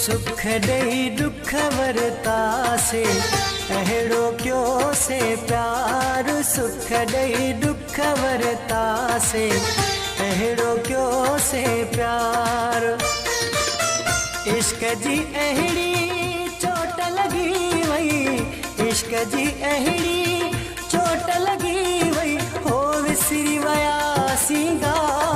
सुख दई दुख वरतासे अहिड़ो क्यों से प्यार। सुख दई दुख वरतासे अहिड़ो क्यों से प्यार। इश्क जी अहिड़ी चोट लगी वई, इश्क जी अहिड़ी चोट लगी वई, हो विसरी वया सिंगार।